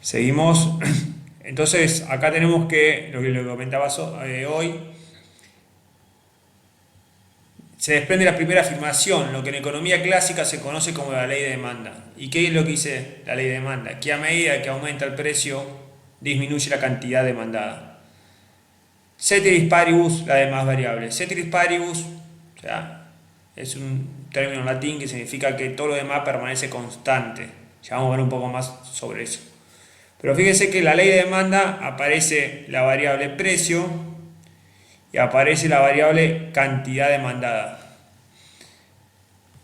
Seguimos. Entonces, acá tenemos que, lo que le comentaba hoy, se desprende la primera afirmación, lo que en economía clásica se conoce como la ley de demanda. ¿Y qué es lo que dice la ley de demanda? Que a medida que aumenta el precio, disminuye la cantidad demandada. Ceteris paribus, la demás variable. Ceteris paribus, o sea, es un término en latín que significa que todo lo demás permanece constante. Ya vamos a ver un poco más sobre eso. Pero fíjense que en la ley de demanda aparece la variable precio y aparece la variable cantidad demandada.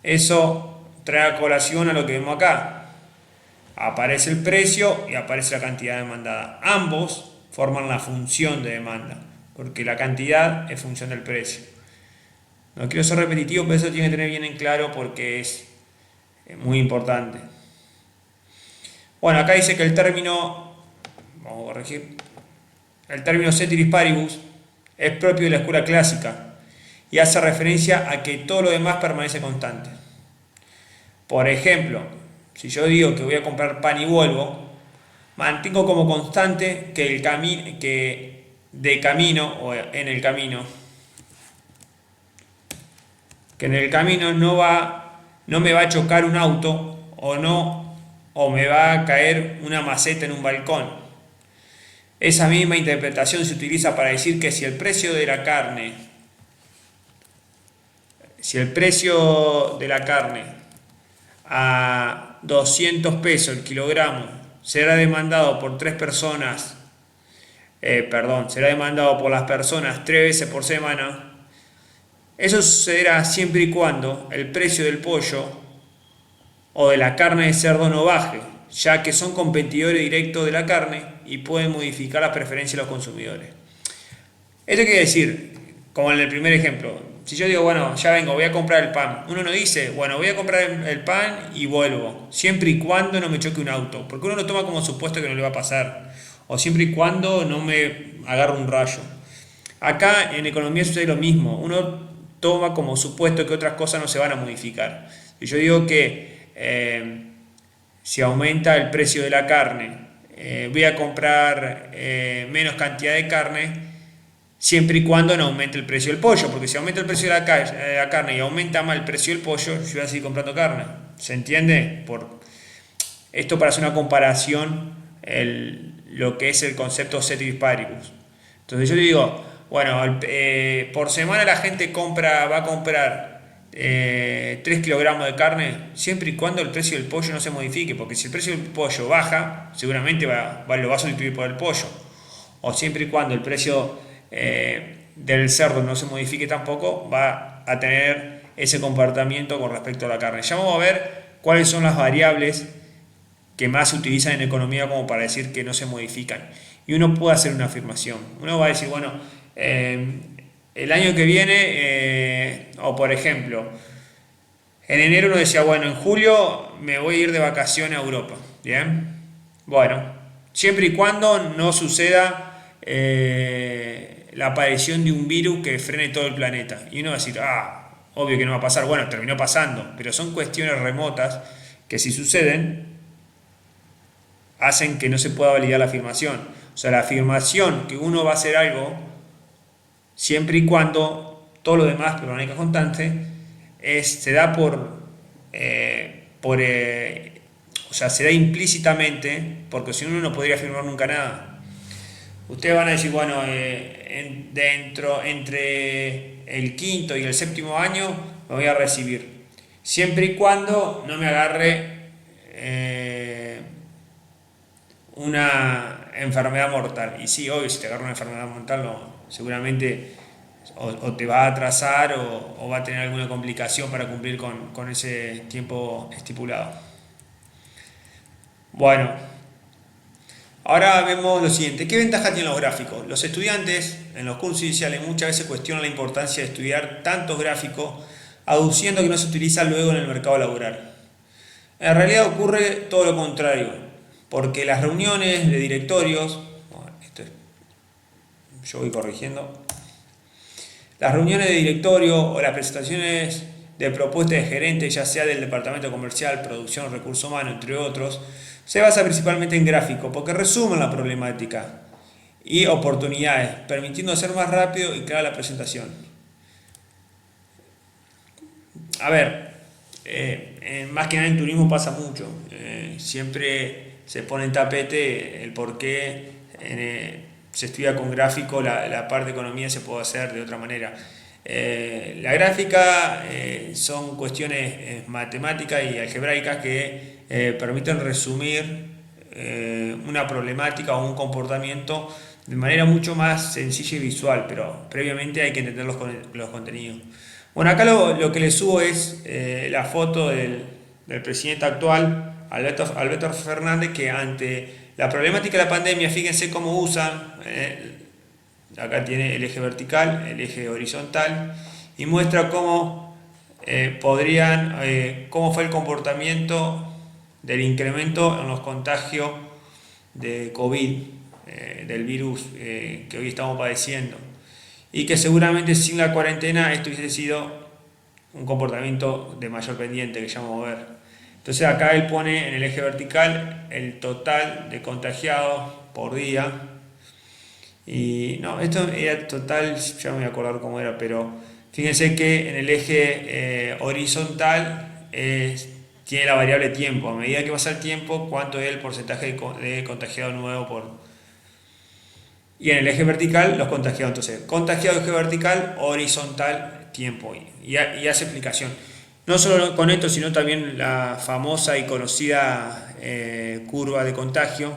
Eso trae a colación a lo que vemos acá. Aparece el precio y aparece la cantidad demandada. Ambos forman la función de demanda, porque la cantidad es función del precio. No quiero ser repetitivo, pero eso tiene que tener bien en claro porque es muy importante. Bueno, acá dice que el término, vamos a corregir, el término ceteris paribus es propio de la escuela clásica y hace referencia a que todo lo demás permanece constante. Por ejemplo, si yo digo que voy a comprar pan y vuelvo, mantengo como constante que de camino o en el camino, que en el camino no me va a chocar un auto o me va a caer una maceta en un balcón. Esa misma interpretación se utiliza para decir que si el precio de la carne a 200 pesos el kilogramo será demandado por tres personas, será demandado por las personas 3 veces por semana, eso sucederá siempre y cuando el precio del pollo o de la carne de cerdo no baje, ya que son competidores directos de la carne y pueden modificar las preferencias de los consumidores. Esto quiere decir, como en el primer ejemplo, si yo digo, bueno, ya vengo, voy a comprar el pan, uno no dice, bueno, voy a comprar el pan y vuelvo, siempre y cuando no me choque un auto, porque uno lo toma como supuesto que no le va a pasar, o siempre y cuando no me agarre un rayo. Acá en economía sucede lo mismo, uno toma como supuesto que otras cosas no se van a modificar. Si yo digo que si aumenta el precio de la carne, voy a comprar menos cantidad de carne, siempre y cuando no aumente el precio del pollo, porque si aumenta el precio de la carne y aumenta más el precio del pollo, yo voy a seguir comprando carne. ¿Se entiende? Esto para hacer una comparación, lo que es el concepto ceteris paribus. Entonces yo digo, bueno, por semana la gente va a comprar 3 kilogramos de carne, siempre y cuando el precio del pollo no se modifique, porque si el precio del pollo baja, seguramente lo va a sustituir por el pollo. O siempre y cuando el precio del cerdo no se modifique tampoco, va a tener ese comportamiento con respecto a la carne. Ya vamos a ver cuáles son las variables que más se utilizan en economía como para decir que no se modifican. Y uno puede hacer una afirmación. Uno va a decir, bueno, el año que viene, o por ejemplo, en enero uno decía, bueno, en julio me voy a ir de vacaciones a Europa. ¿Bien? Bueno, siempre y cuando no suceda la aparición de un virus que frene todo el planeta. Y uno va a decir, obvio que no va a pasar. Bueno, terminó pasando, pero son cuestiones remotas que si suceden, hacen que no se pueda validar la afirmación. O sea, la afirmación que uno va a hacer algo, siempre y cuando todo lo demás permanezca constante, se da o sea, se da implícitamente, porque si uno no podría afirmar nunca nada. Ustedes van a decir, bueno, entre el quinto y el séptimo año me voy a recibir, siempre y cuando no me agarre una enfermedad mortal. Y sí, obvio, si te agarra una enfermedad mortal, seguramente o te va a atrasar o va a tener alguna complicación para cumplir con ese tiempo estipulado. Bueno, ahora vemos lo siguiente. ¿Qué ventaja tienen los gráficos? Los estudiantes en los cursos iniciales muchas veces cuestionan la importancia de estudiar tantos gráficos, aduciendo que no se utilizan luego en el mercado laboral. En realidad ocurre todo lo contrario, porque las reuniones de directorios, yo voy corrigiendo, las reuniones de directorio o las presentaciones de propuestas de gerente, ya sea del departamento comercial, producción, recursos humanos, entre otros, Se basa principalmente en gráfico porque resumen la problemática y oportunidades, permitiendo hacer más rápido y clara la presentación. A ver, más que nada en turismo pasa mucho. Siempre se pone en tapete el por qué se estudia con gráfico, la parte de economía se puede hacer de otra manera. La gráfica son cuestiones matemáticas y algebraicas que permiten resumir una problemática o un comportamiento de manera mucho más sencilla y visual, pero previamente hay que entender los contenidos. Bueno, acá lo que les subo es la foto del presidente actual, Alberto Fernández, que ante la problemática de la pandemia, fíjense cómo usa, acá tiene el eje vertical, el eje horizontal, y muestra cómo cómo fue el comportamiento del incremento en los contagios de COVID, del virus que hoy estamos padeciendo. Y que seguramente sin la cuarentena esto hubiese sido un comportamiento de mayor pendiente que ya vamos a ver. Entonces acá él pone en el eje vertical el total de contagiados por día. Y no, esto era total, ya me voy a acordar cómo era, pero fíjense que en el eje horizontal tiene la variable tiempo. A medida que pasa el tiempo, cuánto es el porcentaje de contagiado nuevo por... Y en el eje vertical, los contagiados. Entonces, contagiado eje vertical, horizontal, tiempo. Y hace explicación. No solo con esto, sino también la famosa y conocida curva de contagio.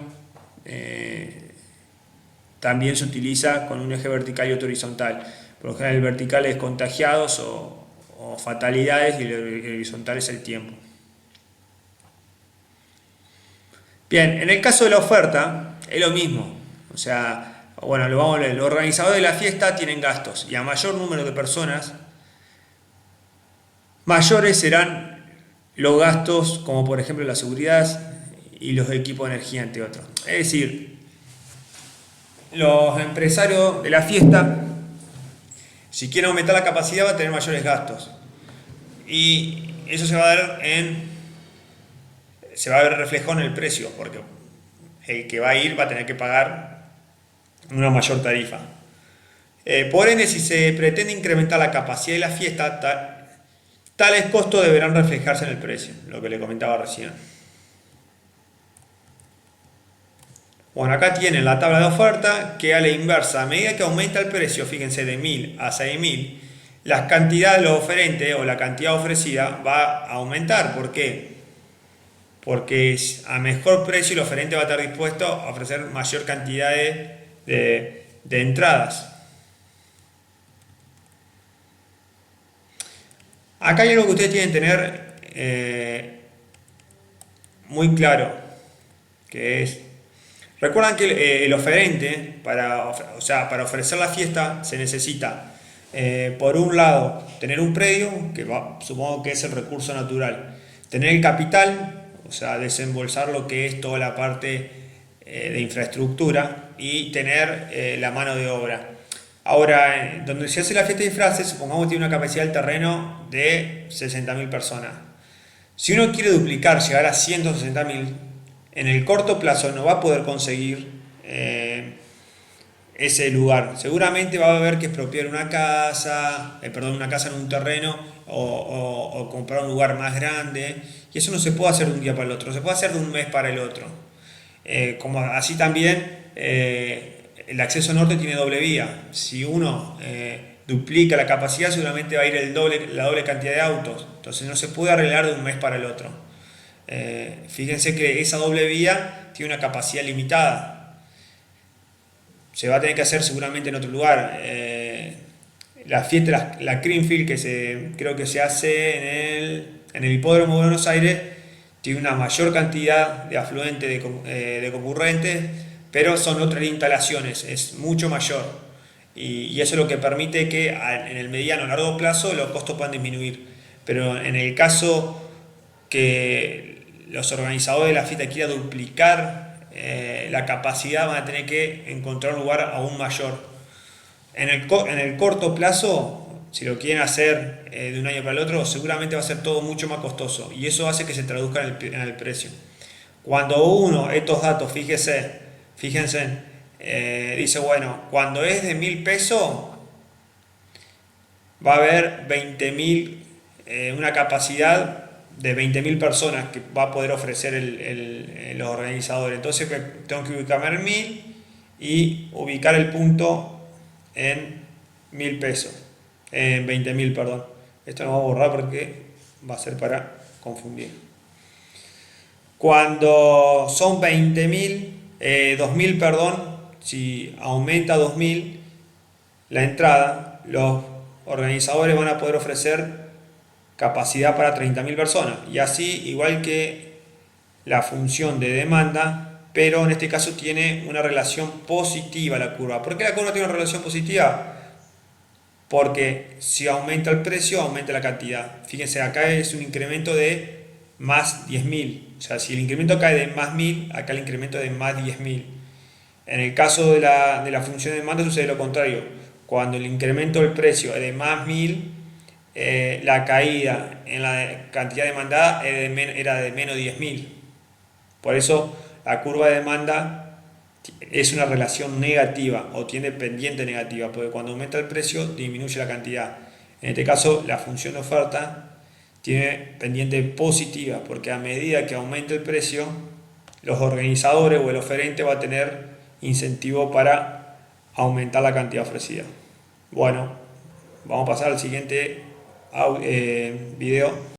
También se utiliza con un eje vertical y otro horizontal. Por lo general, el vertical es contagiados o fatalidades y el horizontal es el tiempo. Bien, en el caso de la oferta, es lo mismo. O sea, bueno, lo vamos a leer. Los organizadores de la fiesta tienen gastos y a mayor número de personas, mayores serán los gastos, como por ejemplo la seguridad y los equipos de energía, entre otros. Es decir, los empresarios de la fiesta, si quieren aumentar la capacidad, van a tener mayores gastos. Y eso se va a ver reflejado en el precio, porque el que va a ir va a tener que pagar una mayor tarifa. Por ende, si se pretende incrementar la capacidad de la fiesta, tales costos deberán reflejarse en el precio, lo que le comentaba recién. Bueno, acá tienen la tabla de oferta que a la inversa, a medida que aumenta el precio, fíjense, de 1000 a 6000, la cantidad de lo oferente o la cantidad ofrecida va a aumentar. ¿Por qué? Porque a mejor precio el oferente va a estar dispuesto a ofrecer mayor cantidad de entradas. Acá hay algo que ustedes tienen que tener muy claro, que es, recuerdan que el oferente, para ofrecer la fiesta, se necesita, por un lado, tener un predio, que supongo que es el recurso natural, tener el capital, o sea, desembolsar lo que es toda la parte de infraestructura y tener la mano de obra. Ahora, donde se hace la fiesta de disfraces, supongamos que tiene una capacidad del terreno de 60.000 personas. Si uno quiere duplicar, llegar a 160.000, en el corto plazo no va a poder conseguir ese lugar. Seguramente va a haber que expropiar una casa en un terreno o comprar un lugar más grande. Y eso no se puede hacer de un día para el otro, se puede hacer de un mes para el otro. Como así también el acceso norte tiene doble vía. Si uno duplica la capacidad, seguramente va a ir la doble cantidad de autos. Entonces no se puede arreglar de un mes para el otro. Fíjense que esa doble vía tiene una capacidad limitada. Se va a tener que hacer seguramente en otro lugar. La fiesta, la Greenfield, creo que se hace en el Hipódromo de Buenos Aires, tiene una mayor cantidad de afluentes de concurrentes, pero son otras instalaciones, es mucho mayor. Y eso es lo que permite que en el mediano o largo plazo los costos puedan disminuir. Pero en el caso que los organizadores de la fiesta quieran duplicar la capacidad, van a tener que encontrar un lugar aún mayor. En el corto plazo, si lo quieren hacer de un año para el otro, seguramente va a ser todo mucho más costoso y eso hace que se traduzca en el precio. Cuando uno, estos datos, fíjense, dice, bueno, cuando es de 1.000 pesos, va a haber 20.000, una capacidad de 20.000 personas que va a poder ofrecer los organizadores. Entonces tengo que ubicarme en 1.000 y ubicar el punto en 1.000 pesos, en 20.000, perdón. Esto no va a borrar porque va a ser para confundir. Cuando son 20.000, 2.000, perdón, si aumenta 2.000 la entrada, los organizadores van a poder ofrecer capacidad para 30.000 personas. Y así, igual que la función de demanda, pero en este caso tiene una relación positiva la curva. ¿Por qué la curva tiene una relación positiva? Porque si aumenta el precio, aumenta la cantidad. Fíjense, acá es un incremento de más 10.000. O sea, si el incremento cae de más 1.000, acá el incremento es de más 10.000. En el caso de la función de demanda sucede lo contrario. Cuando el incremento del precio es de más 1.000, la caída en la cantidad demandada era de menos 10.000. Por eso la curva de demanda es una relación negativa o tiene pendiente negativa, porque cuando aumenta el precio disminuye la cantidad. En este caso, la función de oferta tiene pendiente positiva, porque a medida que aumente el precio, los organizadores o el oferente va a tener incentivo para aumentar la cantidad ofrecida. Bueno, vamos a pasar al siguiente video.